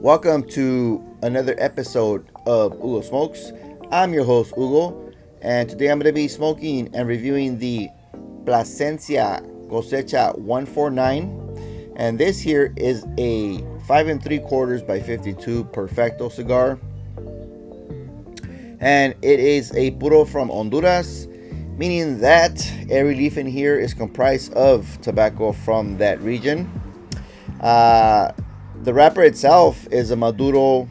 Welcome to another episode of Hugo Smokes. I'm your host Hugo, and today I'm going to be smoking and reviewing the Plasencia Cosecha 149, and this here is a 5 3/4 by 52 Perfecto cigar, and it is a puro from Honduras, meaning that every leaf in here is comprised of tobacco from that region. The wrapper itself is a Maduro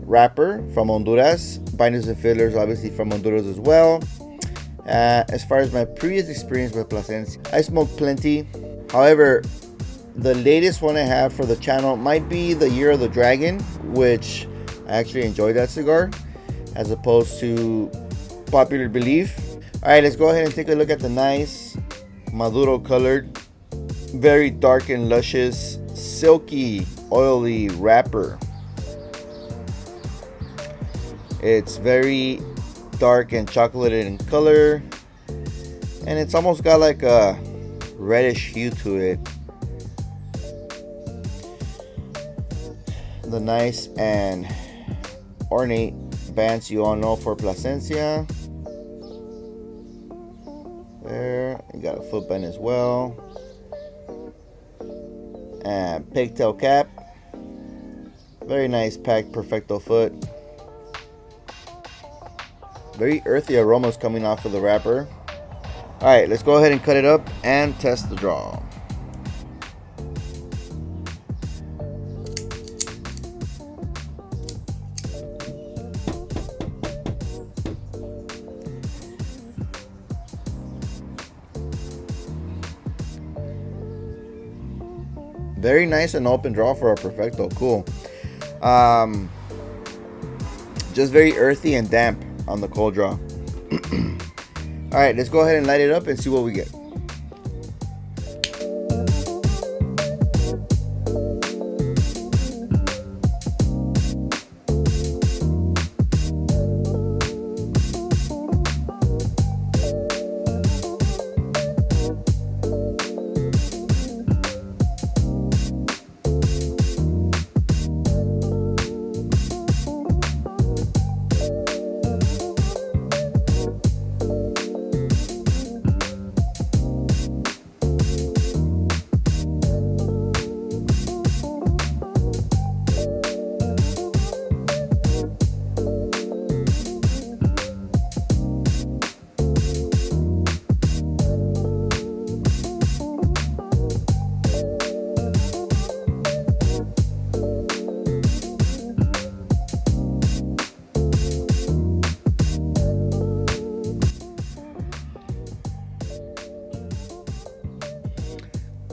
wrapper from Honduras. Binders and fillers obviously from Honduras as well. As far as my previous experience with Plasencia, I smoked plenty. However, the latest one I have for the channel might be the Year of the Dragon, which I actually enjoyed that cigar as opposed to popular belief. Alright, let's go ahead and take a look at the nice Maduro colored, very dark and luscious, silky, oily wrapper. It's very dark and chocolated in color, and it's almost got like a reddish hue to it. The nice and ornate bands you all know for Plasencia. There, you got a foot band as well. And pigtail cap. Very nice packed Perfecto foot. Very earthy aromas coming off of the wrapper. Alright, let's go ahead and cut it up and test the draw. Very nice and open draw for a Perfecto. Cool. Just very earthy and damp on the cold draw. Alright, let's go ahead and light it up and see what we get.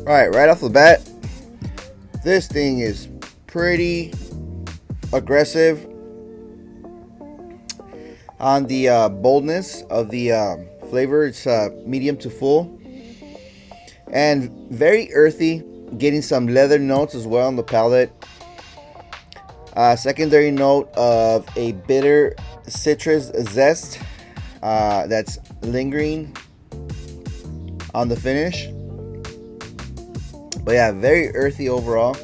Alright, right off the bat, this thing is pretty aggressive on the boldness of the flavor. It's medium to full and very earthy, getting some leather notes as well on the palate. Secondary note of a bitter citrus zest that's lingering on the finish. But yeah, very earthy overall.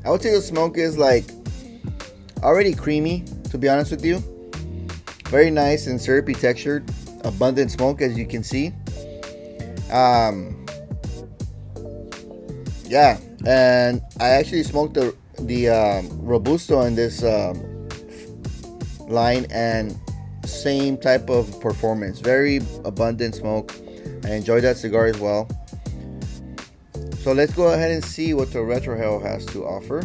I would say the smoke is like already creamy, to be honest with you. Very nice and syrupy textured. Abundant smoke, as you can see. Yeah. And I actually smoked the Robusto in this line, and same type of performance. Very abundant smoke. I enjoyed that cigar as well. So let's go ahead and see what the Retrohale has to offer.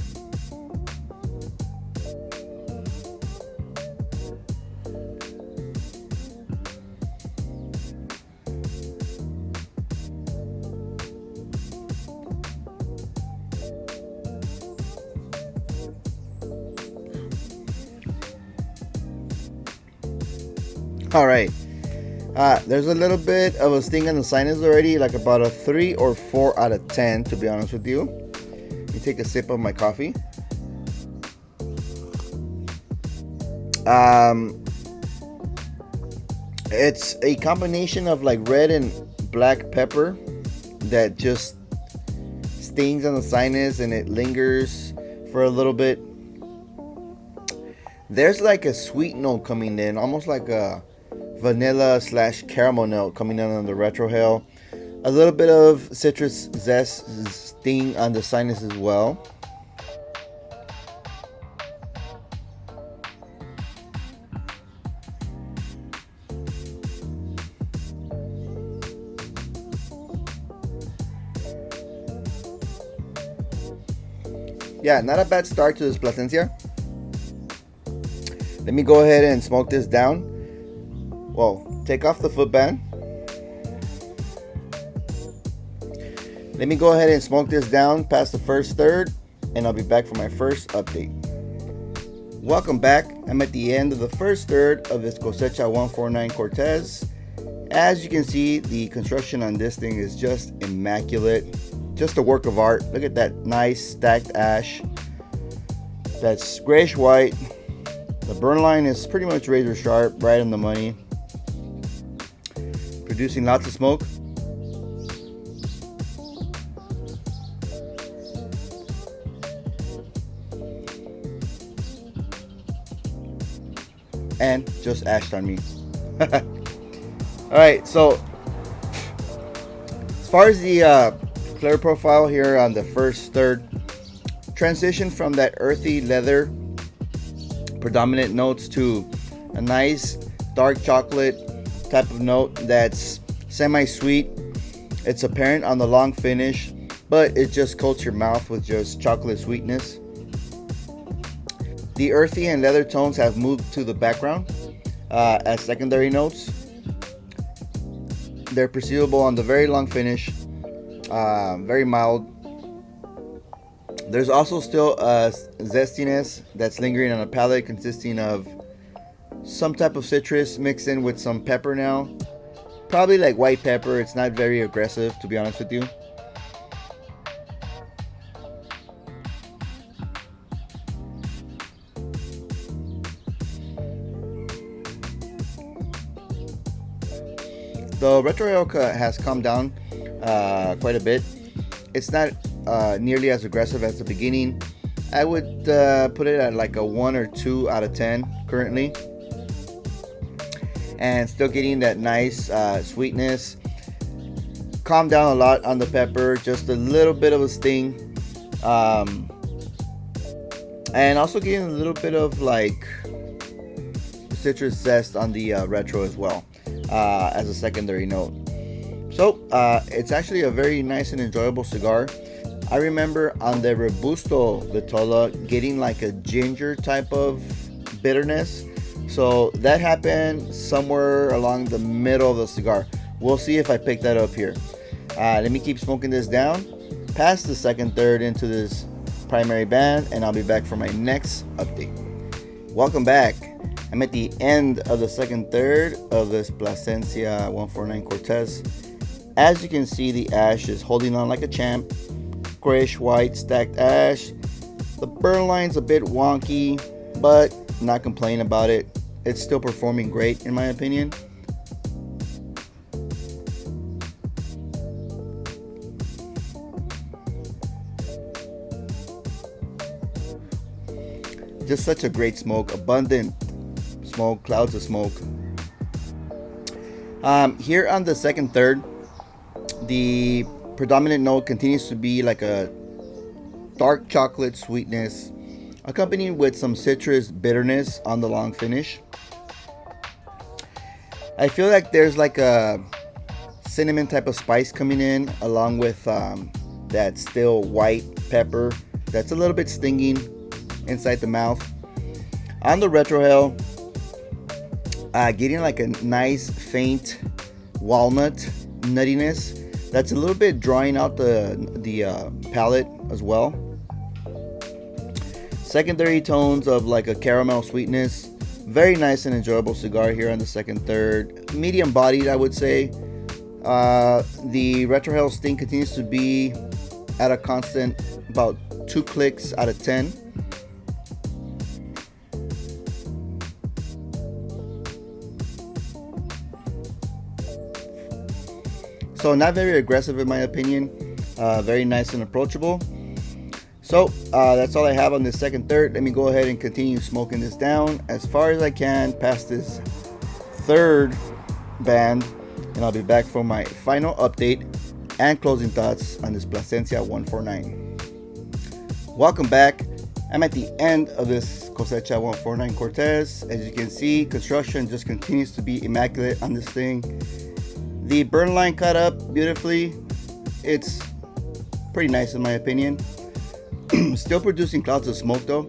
All right, there's a little bit of a sting on the sinus already, like about a 3 or 4 out of 10, to be honest with you. Let me take a sip of my coffee. It's a combination of like red and black pepper that just stings on the sinus and it lingers for a little bit. There's like a sweet note coming in, almost like a vanilla / caramel note coming in on the retrohale. A little bit of citrus zest sting on the sinus as well. Yeah, not a bad start to this Plasencia. Let me go ahead and smoke this down. Well, take off the footband. Let me go ahead and smoke this down past the first third, and I'll be back for my first update. Welcome back. I'm at the end of the first third of this Cosecha 149 Cortez. As you can see, the construction on this thing is just immaculate. Just a work of art. Look at that nice stacked ash. That's grayish white. The burn line is pretty much razor sharp, right on the money. Producing lots of smoke. And just ashed on me. Alright, so as far as the flavor profile here on the first third, transition from that earthy leather predominant notes to a nice dark chocolate type of note that's semi-sweet. It's apparent on the long finish, but it just coats your mouth with just chocolate sweetness. The earthy and leather tones have moved to the background as secondary notes. They're perceivable on the very long finish, very mild. There's also still a zestiness that's lingering on a palate, consisting of some type of citrus mixed in with some pepper now. Probably like white pepper. It's not very aggressive, to be honest with you. The retrohale has calmed down quite a bit. It's not nearly as aggressive as the beginning. I would put it at like a 1 or 2 out of 10 currently, and still getting that nice sweetness. Calmed down a lot on the pepper, just a little bit of a sting, and also getting a little bit of like citrus zest on the retro as well, as a secondary note. So it's actually a very nice and enjoyable cigar. I remember on the Robusto Vitola getting like a ginger type of bitterness. So that happened somewhere along the middle of the cigar. We'll see if I pick that up here. Let me keep smoking this down past the second third into this primary band, and I'll be back for my next update. Welcome back. I'm at the end of the second third of this Plasencia 149 Cortez. As you can see, the ash is holding on like a champ. Grayish white stacked ash. The burn line's a bit wonky, but not complaining about it. It's still performing great in my opinion. Just such a great smoke, abundant smoke, clouds of smoke. Here on the second third, the predominant note continues to be like a dark chocolate sweetness, accompanied with some citrus bitterness on the long finish. I feel like there's like a cinnamon type of spice coming in, along with that still white pepper that's a little bit stinging inside the mouth. On the retrohale, getting like a nice faint walnut nuttiness that's a little bit drawing out the palate as well. Secondary tones of like a caramel sweetness. Very nice and enjoyable cigar here on the second third. Medium bodied, I would say. The retrohale sting continues to be at a constant about 2 clicks out of 10. So not very aggressive in my opinion, very nice and approachable. So that's all I have on this second third. Let me go ahead and continue smoking this down as far as I can past this third band, and I'll be back for my final update and closing thoughts on this Plasencia 149. Welcome back. I'm at the end of this Cosecha 149 Cortez. As you can see, construction just continues to be immaculate on this thing. The burn line cut up beautifully. It's pretty nice in my opinion. Still producing clouds of smoke though.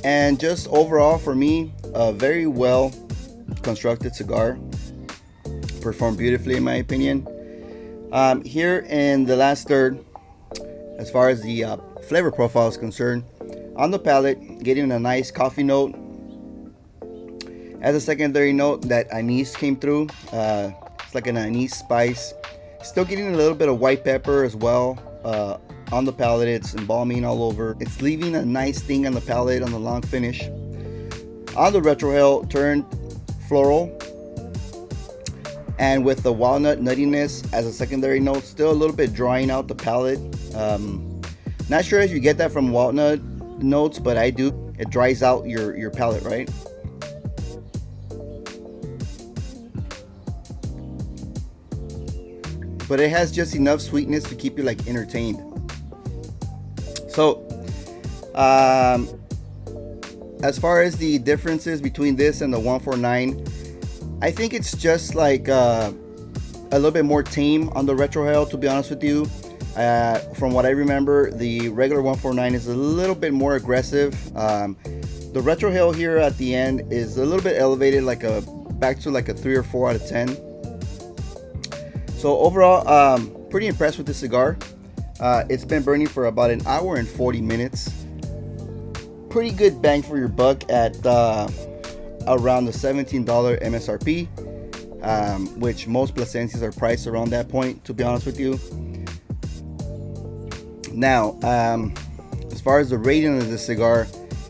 And just overall for me, a very well constructed cigar. Performed beautifully in my opinion. Here in the last third, as far as the flavor profile is concerned, on the palate, getting a nice coffee note. As a secondary note, that anise came through. It's like an anise spice. Still getting a little bit of white pepper as well. On the palate, it's embalming all over. It's leaving a nice sting on the palate on the long finish. On the retrohale, turned floral. And with the walnut nuttiness as a secondary note, still a little bit drying out the palate. Not sure if you get that from walnut notes, but I do. It dries out your palate, right? But it has just enough sweetness to keep you like entertained. So as far as the differences between this and the 149, I think it's just like a little bit more tame on the retrohale, to be honest with you. From what I remember, the regular 149 is a little bit more aggressive. The retrohale here at the end is a little bit elevated, like back to like a 3 or 4 out of 10. So overall, pretty impressed with this cigar. It's been burning for about an hour and 40 minutes. Pretty good bang for your buck at around the $17 MSRP, which most Plasencias are priced around that point, to be honest with you. Now, as far as the rating of this cigar,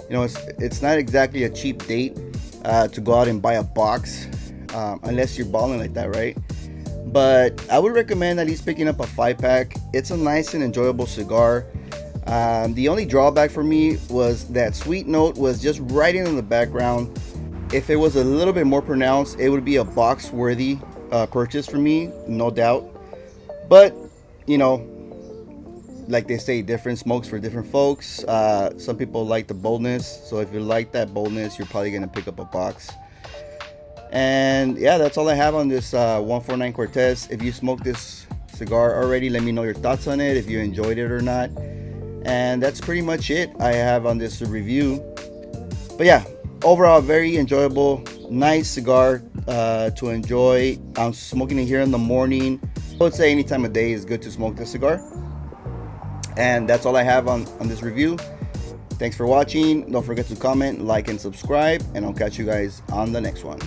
you know, it's not exactly a cheap date to go out and buy a box, unless you're balling like that, right? But I would recommend at least picking up a 5-pack. It's a nice and enjoyable cigar. The only drawback for me was that sweet note was just right in the background. If it was a little bit more pronounced, it would be a box worthy purchase for me, no doubt. But you know, like they say, different smokes for different folks. Some people like the boldness, so if you like that boldness, you're probably gonna pick up a box. And yeah, that's all I have on this 149 Cortez. If you smoked this cigar already, let me know your thoughts on it, if you enjoyed it or not. And that's pretty much it I have on this review. But yeah, overall, very enjoyable, nice cigar to enjoy. I'm smoking it here in the morning. I would say any time of day is good to smoke this cigar. And that's all I have on this review. Thanks for watching. Don't forget to comment, like, and subscribe, and I'll catch you guys on the next one.